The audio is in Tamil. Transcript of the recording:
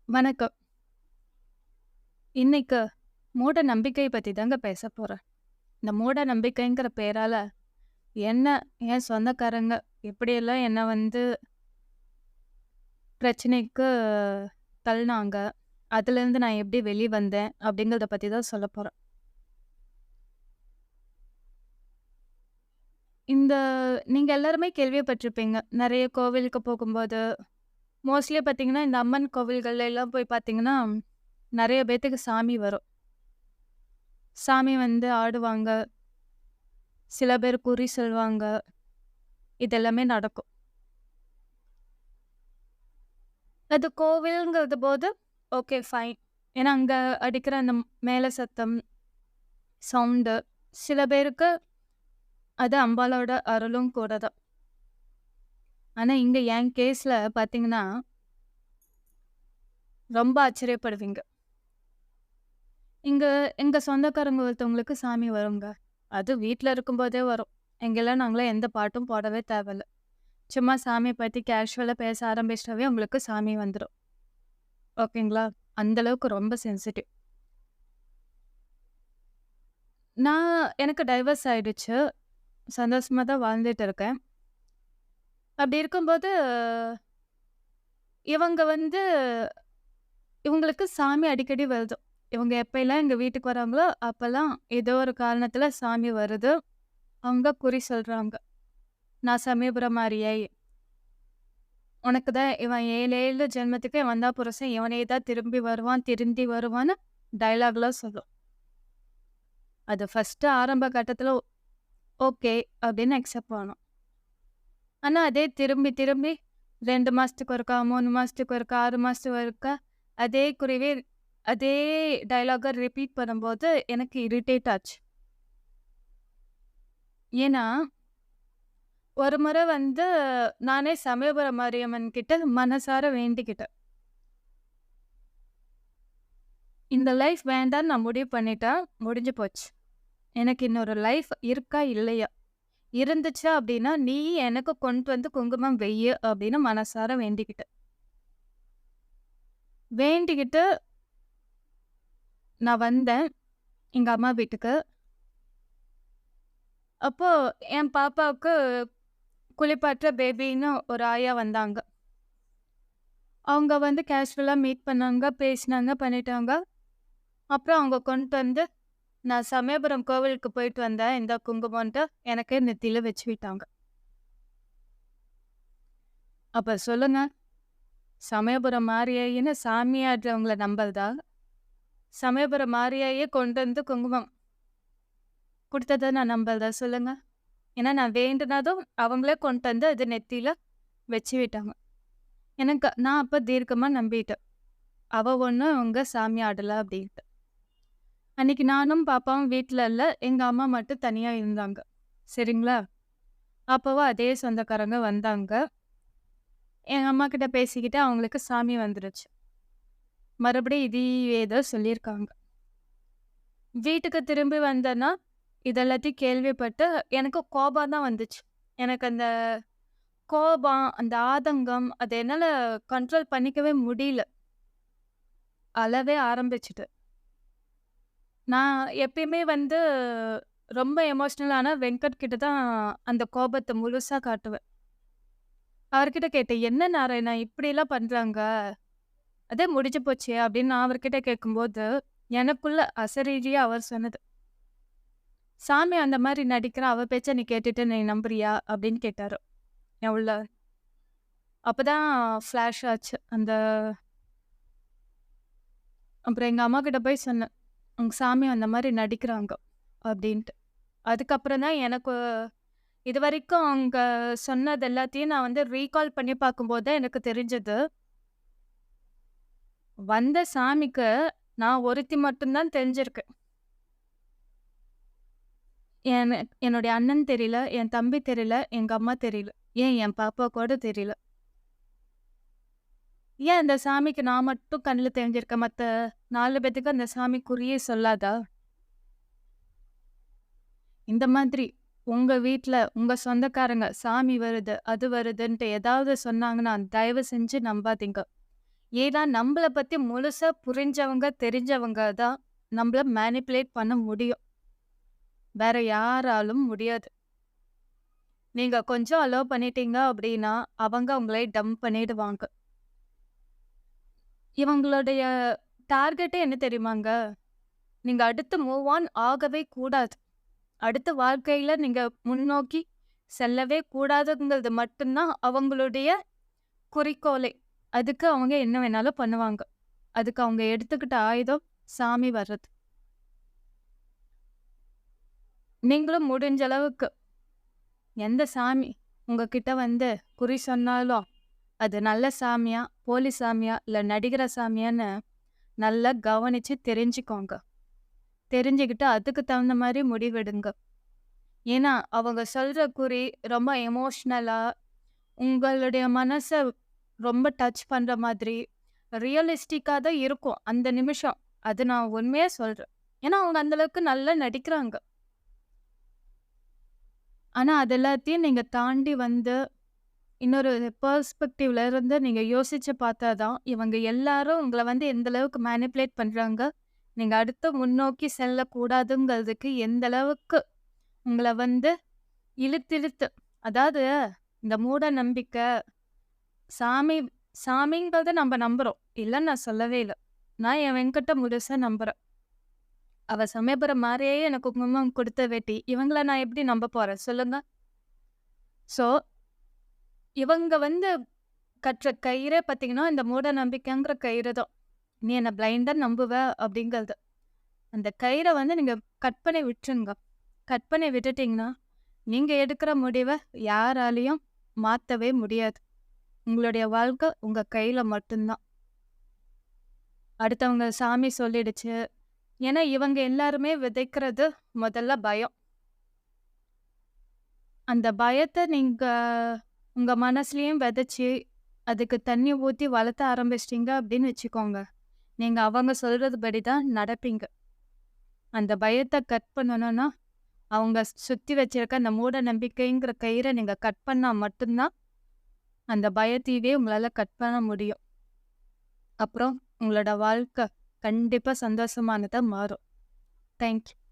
வணக்கம். இன்னைக்கு மூட நம்பிக்கை பத்தி தாங்க பேசப் போறேன். இந்த மூட நம்பிக்கைங்கிற பேரால என்ன என் சொந்தக்காரங்க எப்படியெல்லாம் என்ன பிரச்சனைக்கு தள்ளுனாங்க. அதுலேருந்து நான் எப்படி வெளிய வந்தேன் அப்படிங்கிறத பத்தி தான் சொல்லப் போறேன். இந்த நீங்க எல்லாருமே கேள்விப்பட்டிருப்பீங்க. நெறைய கோவிலுக்கு போகும்போது, மோஸ்ட்லி பார்த்தீங்கன்னா, இந்த அம்மன் கோவில்கள்ல எல்லாம் போய் பார்த்தீங்கன்னா, நெறைய பேத்துக்கு சாமி வரும். சாமி ஆடுவாங்க. சில பேர் குறி சொல்வாங்க. இது எல்லாமே நடக்கும். அது கோவில்ங்கிறது போது, ஓகே ஃபைன். ஏன்னா, அங்க அடிக்கிற அந்த மேள சத்தம், சவுண்டு சில பேருக்கு அது அம்பாளோட அருளும் கூட தான். ஆனா, இங்க என் கேஸ்ல பார்த்தீங்கன்னா, ரொம்ப ஆச்சரியப்படுவீங்க. இங்க எங்க சொந்தக்காரங்க ஒருத்தவங்களுக்கு சாமி வருங்க. அது வீட்ல இருக்கும்போதே வரும். நாங்கலாம் எந்த பாட்டும் போடவே தேவையில்ல. சும்மா சாமிய பத்தி கேஷுவலா பேச ஆரம்பிச்சிட்டாவே உங்களுக்கு சாமி வந்துரும். ஓகேங்களா? அந்த அளவுக்கு ரொம்ப சென்சிட்டிவ். எனக்கு டைவர்ஸ் ஆயிடுச்சு. சந்தோஷமா தான் வாழ்ந்துட்டு இருக்கேன். அப்படி இருக்கும்போது, இவங்க இவங்களுக்கு சாமி அடிக்கடி வருது. இவங்க எப்பயெல்லாம் எங்க வீட்டுக்கு வராங்களோ, அப்பல்லாம் ஏதோ ஒரு காரணத்துல சாமி வருது. அவங்க குறி சொல்றாங்க. "நான் சமயபுரம் மாரியை, உனக்கு தான் இவன் 7, 7 ஜென்மத்துக்கு இவன் தான் புருஷன். இவனே தான் திரும்பி வருவான், திருந்தி வருவான்னு" டயலாக்லாம் சொல்லும். அது ஃபர்ஸ்ட்டு ஆரம்ப கட்டத்துல ஓகே அப்படின்னு அக்செப்ட் பண்ணோம். ஆனா, அதே திரும்பி திரும்பி 2 மாசத்துக்கு ஒருக்கா, 3 மாசத்துக்கு ஒருக்கா, 6 மாசத்துக்கு ஒருக்கா அதே குறிவே அதே டயலாக்க ரிப்பீட் பண்ணும்போது எனக்கு இரிட்டேட் ஆச்சு. ஏன்னா, ஒரு முறை நானே சமயபுரம் மாரியம்மன் கிட்ட மனசார வேண்டிக்கிட்டேன். இந்த லைஃப் வேண்டான்னு நான் முடிவு பண்ணிட்டேன். முடிஞ்சு போச்சு. எனக்கு இன்னொரு லைஃப் இருக்கா? இல்லையா? இருந்துச்சு அப்டின்னா, நீ எனக்கு கொண்டு வந்து குங்குமம் வையு அப்படின்னு மனசார வேண்டிக்கிட்டேன். வேண்டிக்கிட்டு நான் வந்தேன், எங்க அம்மா வீட்டுக்கு. அப்போ என் பாப்பாவுக்கு குளிப்பாட்ட பேபின்னு ஒரு ஆயா வந்தாங்க. அவங்க கேஷுவலா மீட் பண்ணாங்க, பேசினாங்க, பண்ணிட்டாங்க. அப்புறம் அவங்க கொண்டு நான் சமயபுரம் கோவிலுக்கு போயிட்டு வந்தேன். இந்தா குங்குமம்ன்ட்டு எனக்கு நெத்தியில வச்சு விட்டாங்க. அப்ப சொல்லுங்க, சமயபுரம் மாரியாயின்னு சாமியாடுறவங்கள நம்புறதா? சமயபுரம் மாரியாயே கொண்டு குங்குமம் குடுத்தத நான் நம்புறதா சொல்லுங்க? ஏன்னா நான் வேண்டுனதும் அவங்களே கொண்டு அது நெத்தியில வச்சு விட்டாங்க. நான் அப்ப தீர்க்கமா நம்பிட்டேன். அவ ஒண்ணும் உங்க சாமி ஆடல அப்டின்ட்டு. அன்னைக்கு நானும் பாப்பாவும் வீட்ல இல்ல. எங்க அம்மா மட்டும் தனியா இருந்தாங்க. சரிங்களா? அப்பவும் அதே சொந்தக்காரங்க வந்தாங்க. எங்க அம்மாகிட்ட பேசிக்கிட்டு அவங்களுக்கு சாமி வந்துருச்சு. மறுபடியும் இதையே தான் சொல்லியிருக்காங்க. வீட்டுக்கு திரும்பி வந்தேன்னா, இது எல்லாத்தையும் கேள்விப்பட்டு எனக்கு கோபம் தான் வந்துச்சு. எனக்கு அந்த கோபம், அந்த ஆதங்கம் அத என்னால கண்ட்ரோல் பண்ணிக்கவே முடியல. அழவே ஆரம்பிச்சுட்டேன். நான் எப்பயுமே ரொம்ப எமோஷனல் ஆனா வெங்கட் கிட்ட தான் அந்த கோபத்த முழுசா காட்டுவேன். அவர்கிட்ட கேட்டேன், "என்ன நாராயணா இப்படிலாம் பண்றாங்க? அதே முடிஞ்சு போச்சே" அப்படின்னு நான் அவர்கிட்ட கேட்கும்போது, எனக்குள்ள அசரீரியா அவர் சொன்னது. "சாமி அந்த மாரி நடிக்கிறா, அவ பேச்ச நீ கேட்டுட்டு நீ நம்புறியா?" அப்படின்னு கேட்டாரு. என் உள்ள. அப்பதான் ஃப்ளாஷ் ஆச்சு. அப்புறம் எங்க அம்மாகிட்ட போய் சொன்னேன். "உங்க சாமி அந்த மாரி நடிக்கிறாங்க" அப்படின்ட்டு. அதுக்கப்புறம் தான் எனக்கு இதுவரைக்கும் அவங்க சொன்னது எல்லாத்தையும் நான் ரீகால் பண்ணி பார்க்கும்போது தான் எனக்கு தெரிஞ்சது. வந்த சாமிக்கு நான் ஒருத்தி மட்டும் தான் தெரிஞ்சிருக்கேன். என்னுடைய அண்ணன் தெரியல, என் தம்பி தெரியல, எங்க அம்மா தெரியல. ஏன் என் பாப்பா கூட தெரியல. ஏன் அந்த சாமிக்கு நான் மட்டும் கண்ணுல தெரிஞ்சிருக்கேன். மத்த 4 பேத்துக்கு அந்த சாமி குறியே சொல்லாதா? இந்த மாதிரி உங்க வீட்ல, உங்க சொந்தக்காரங்க சாமி வருது, அது வருதுன்ட்டு ஏதாவது சொன்னாங்கன்னா, தயவு செஞ்சு நம்பாதீங்க. ஏன்னா நம்மள பத்தி முழுசா புரிஞ்சவங்க, தெரிஞ்சவங்க தான் நம்மள மேனிபுலேட் பண்ண முடியும். வேற யாராலும் முடியாது. நீங்க கொஞ்சம் அலோவ் பண்ணிட்டீங்க அப்படின்னா, அவங்க உங்களை டம்ப் பண்ணிடுவாங்க. இவங்களுடைய டார்கெட்டே என்ன தெரியுமாங்க? நீங்க அடுத்து மூவ் ஆன் ஆகவே கூடாது. அடுத்த வாழ்க்கையில நீங்க முன்னோக்கி செல்லவே கூடாதுங்கிறது மட்டும் தான் அவங்களுடைய குறிக்கோளே. அதுக்கு அவங்க என்ன வேணாலும் பண்ணுவாங்க. அதுக்கு அவங்க எடுத்துக்கிட்ட ஆயுதம் சாமி வர்றது. நீங்களும் முடிஞ்ச அளவுக்கு எந்த சாமி உங்ககிட்ட வந்து குறி சொன்னாலும், அது நல்ல சாமியா, போலி சாமியா, இல்ல நடிக்கிற சாமியான்னு நல்லா கவனிச்சு தெரிஞ்சுக்கோங்க. தெரிஞ்சுக்கிட்டு அதுக்கு தகுந்த மாரி முடிவெடுங்க. ஏன்னா, அவங்க சொல்ற குறி ரொம்ப எமோஷனலா, உங்களுடைய மனச ரொம்ப டச் பண்ற மாதிரி, ரியலிஸ்டிக்கா தான் இருக்கும் அந்த நிமிஷம். அது நான் உண்மையா சொல்றேன். ஏன்னா, அவங்க அந்த அளவுக்கு நல்லா நடிக்கிறாங்க. ஆனா, அது எல்லாத்தையும் நீங்க தாண்டி வந்து, இன்னொரு பெர்ஸ்பெக்டிவ்ல இருந்து நீங்க யோசிச்சு பார்த்தா தான், இவங்க எல்லாரும் உங்கள வந்து எந்த அளவுக்கு மேனிபுலேட் பண்றாங்க, நீங்க அடுத்து முன்னோக்கி செல்லக்கூடாதுங்கிறதுக்கு எந்த அளவுக்கு உங்கள வந்து இழுத்து அதாவது இந்த மூட நம்பிக்கை, சாமி சாமிங்கிறத நம்ம நம்புறோம். இல்லன்னு நான் சொல்லவே இல்ல. நான் என் வெங்கட்ட முழுசா நம்புறேன். அவ சமயபுரம் மாரியே எனக்கு குங்குமம் குடுத்து வெட்டி, இவங்கள நான் எப்படி நம்ப போறேன் சொல்லுங்க? ஸோ, இவங்க வந்து கற்ற கயிறே பார்த்தீங்கன்னா, இந்த மூட நம்பிக்கைங்கிற கயிறு தான். "நீ என்ன பிளைண்டா நம்புவ" அப்படிங்கிறது. அந்த கயிற வந்து நீங்க கட் பண்ணி விட்டுருங்க. கட் பண்ணி விட்டுட்டீங்கன்னா, நீங்க எடுக்கிற முடிவ யாராலயும் மாத்தவே முடியாது. உங்களுடைய வாழ்க்கை உங்க கையில மட்டும்தான். அடுத்தவங்க சாமி சொல்லிடுச்சு. ஏன்னா, இவங்க எல்லாருமே விதைக்கிறது முதல்ல பயம். அந்த பயத்த நீங்க உங்க மனசுலயும் விதைச்சு, அதுக்கு தண்ணி ஊத்தி வளர்த்த ஆரம்பிச்சிட்டீங்க அப்படின்னு வச்சுக்கோங்க. நீங்க அவங்க சொல்றது படி தான் நடப்பீங்க. அந்த பயத்த கட் பண்ணணும்னா, அவங்க சுத்தி வச்சிருக்க அந்த மூட நம்பிக்கைங்கிற கயிற நீங்க கட் பண்ணா மட்டும் தான், அந்த பயத்தீவே உங்களால கட் பண்ண முடியும். அப்புறம் உங்களோட வாழ்க்கை கண்டிப்பா சந்தோஷமானதா மாறும். Thank you.